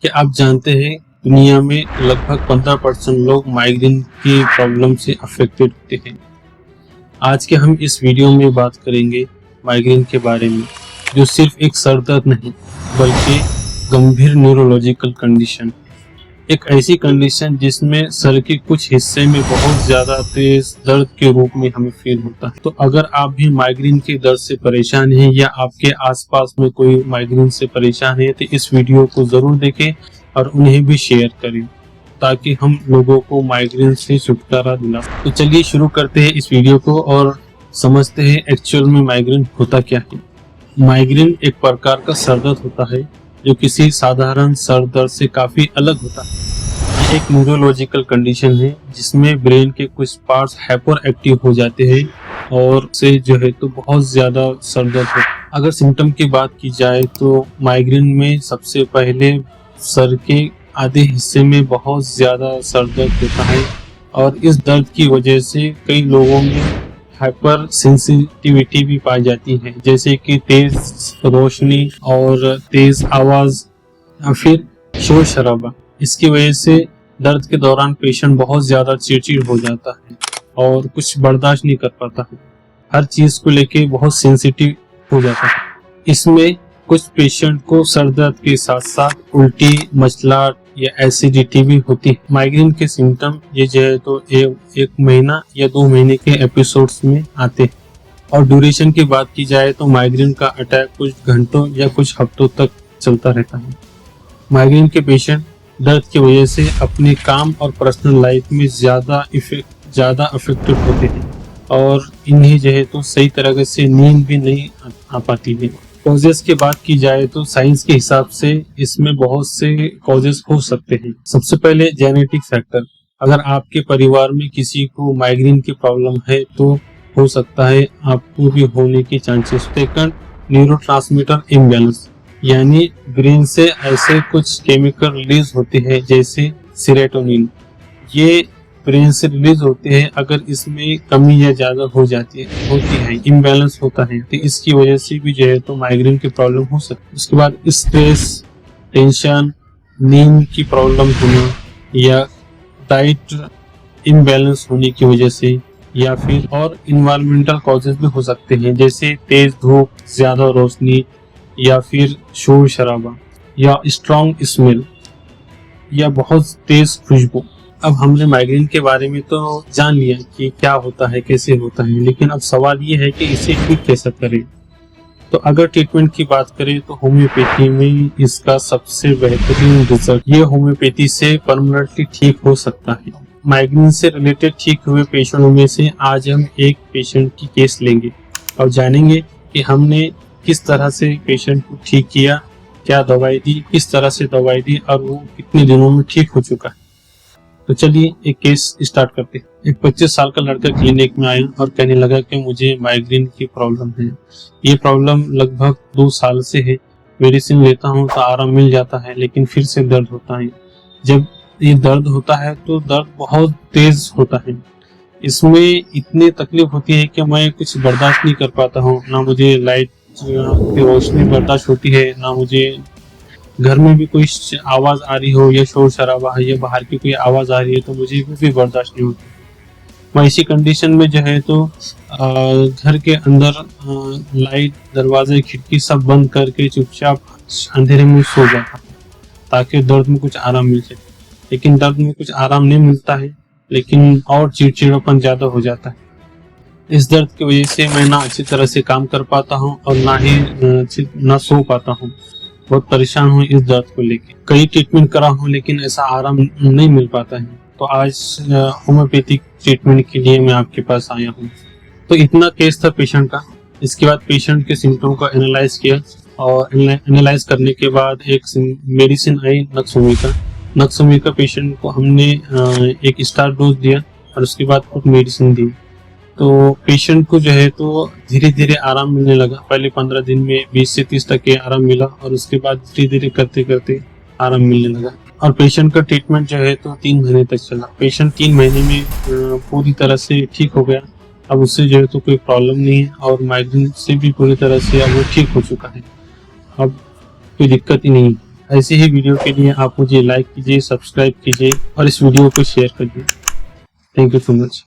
क्या आप जानते हैं दुनिया में लगभग 15% लोग माइग्रेन की प्रॉब्लम से अफेक्टेड होते हैं। आज के हम इस वीडियो में बात करेंगे माइग्रेन के बारे में, जो सिर्फ एक सर दर्द नहीं बल्कि गंभीर न्यूरोलॉजिकल कंडीशन, एक ऐसी कंडीशन जिसमें सर के कुछ हिस्से में बहुत ज्यादा तेज दर्द के रूप में हमें फील होता है। तो अगर आप भी माइग्रेन के दर्द से परेशान हैं या आपके आसपास में कोई माइग्रेन से परेशान है तो इस वीडियो को जरूर देखें और उन्हें भी शेयर करें ताकि हम लोगों को माइग्रेन से छुटकारा दिला। तो चलिए शुरू करते हैं इस वीडियो को और समझते हैं एक्चुअल में माइग्रेन होता क्या है। माइग्रेन एक प्रकार का सर दर्द होता है जो किसी साधारण सर दर्द से काफी अलग होता है। ये एक न्यूरोलॉजिकल कंडीशन है जिसमें ब्रेन के कुछ पार्ट्स हाइपर एक्टिव हो जाते हैं और से जो है तो बहुत ज्यादा सर दर्द होता है। अगर सिम्टम की बात की जाए तो माइग्रेन में सबसे पहले सर के आधे हिस्से में बहुत ज्यादा सर दर्द होता है और इस दर्द की वजह से कई लोगों में हाइपर सेंसिटिविटी भी पाई जाती है, जैसे कि तेज रोशनी और तेज आवाज या फिर शोर शराबा। इसकी वजह से दर्द के दौरान पेशेंट बहुत ज्यादा चिड़चिड़ हो जाता है और कुछ बर्दाश्त नहीं कर पाता है, हर चीज को लेके बहुत सेंसिटिव हो जाता है। इसमें कुछ पेशेंट को सर दर्द के साथ साथ उल्टी, मचलाट या एसिडिटी भी होती है। माइग्रेन के सिम्टम ये जो है तो एक महीना या 2 महीने के एपिसोड्स में आते हैं और ड्यूरेशन की बात की जाए तो माइग्रेन का अटैक कुछ घंटों या कुछ हफ्तों तक चलता रहता है। माइग्रेन के पेशेंट दर्द की वजह से अपने काम और पर्सनल लाइफ में ज्यादा अफेक्टेड होते हैं और इन्हें जो है तो सही तरह से नींद भी नहीं आ पाती है। कॉजेस की बात की जाए तो साइंस के हिसाब से इसमें बहुत से कॉजेस हो सकते हैं। सबसे पहले जेनेटिक फैक्टर, अगर आपके परिवार में किसी को माइग्रेन की प्रॉब्लम है तो हो सकता है आपको भी होने के चांसेस। सेकंड, न्यूरोट्रांसमीटर इम्बैलेंस, यानी ब्रेन से ऐसे कुछ केमिकल रिलीज होते हैं जैसे सेरोटोनिन, ये ब्रेन से रिलीज होते हैं। अगर इसमें कमी या ज्यादा होती है, इम्बैलेंस होता है तो इसकी वजह से भी जो है तो माइग्रेन की प्रॉब्लम हो सकती है। उसके बाद स्ट्रेस, टेंशन, नींद की प्रॉब्लम होना या डाइट इम्बैलेंस होने की वजह से, या फिर और इन्वायरमेंटल कॉजेज भी हो सकते हैं जैसे तेज धूप, ज्यादा रोशनी या फिर शोर शराबा या स्ट्रॉन्ग स्मेल या बहुत तेज खुशबू। अब हमने माइग्रेन के बारे में तो जान लिया कि क्या होता है, कैसे होता है, लेकिन अब सवाल ये है कि इसे ठीक कैसे करें। तो अगर ट्रीटमेंट की बात करें तो होम्योपैथी में इसका सबसे बेहतरीन रिजल्ट, ये होम्योपैथी से परमानेंटली ठीक हो सकता है। माइग्रेन से रिलेटेड ठीक हुए पेशेंटों में से आज हम एक पेशेंट की केस लेंगे और जानेंगे कि हमने किस तरह से पेशेंट को ठीक किया, क्या दवाई दी, किस तरह से दवाई दी और वो कितने दिनों में ठीक हो चुका है। तो चलिए एक केस स्टार्ट करते हैं। एक 25 साल का लड़का क्लिनिक में आया और कहने लगा कि मुझे माइग्रेन की प्रॉब्लम है। ये प्रॉब्लम लगभग 2 साल से है, मेडिसिन लेता हूँ तो आराम मिल जाता है लेकिन फिर से दर्द होता है। जब ये दर्द होता है तो दर्द बहुत तेज होता है, इसमें इतनी तकलीफ होती है कि मैं कुछ बर्दाश्त नहीं कर पाता हूँ, ना मुझे लाइट की रोशनी बर्दाश्त होती है, ना मुझे घर में भी कोई आवाज आ रही हो या शोर शराबा है या बाहर की कोई आवाज आ रही है तो मुझे भी बर्दाश्त नहीं होती। मैं इसी कंडीशन में जो है तो घर के अंदर लाइट, दरवाजे, खिड़की सब बंद करके चुपचाप अंधेरे में सो जाता ताकि दर्द में कुछ आराम मिल सके। लेकिन दर्द में कुछ आराम नहीं मिलता है, लेकिन और चिड़चिड़ापन ज्यादा हो जाता है। इस दर्द की वजह से मैं ना अच्छी तरह से काम कर पाता हूँ और ना सो पाता हूँ। बहुत परेशान हूँ इस दर्द को लेके। कई ट्रीटमेंट करा हूँ लेकिन ऐसा आराम नहीं मिल पाता है। तो आज होम्योपैथिक ट्रीटमेंट के लिए मैं आपके पास आया हूँ। तो इतना केस था पेशेंट का। इसके बाद पेशेंट के सिम्टम को एनालाइज किया और एनालाइज करने के बाद एक मेडिसिन आई नक्सोमिका पेशेंट को हमने एक स्टार डोज दिया और उसके बाद कुछ मेडिसिन दी। तो पेशेंट को जो है तो धीरे धीरे आराम मिलने लगा। पहले 15 दिन में 20 से 30 तक के आराम मिला और उसके बाद धीरे धीरे करते करते आराम मिलने लगा और पेशेंट का ट्रीटमेंट जो है तो 3 महीने तक चला। पेशेंट 3 महीने में पूरी तरह से ठीक हो गया। अब उससे जो है तो कोई प्रॉब्लम नहीं है और माइग्रेन से भी पूरी तरह से अब वो ठीक हो चुका है। अब कोई दिक्कत ही नहीं। ऐसे ही वीडियो के लिए आप मुझे लाइक कीजिए, सब्सक्राइब कीजिए और इस वीडियो को शेयर करिए। Thank you so much.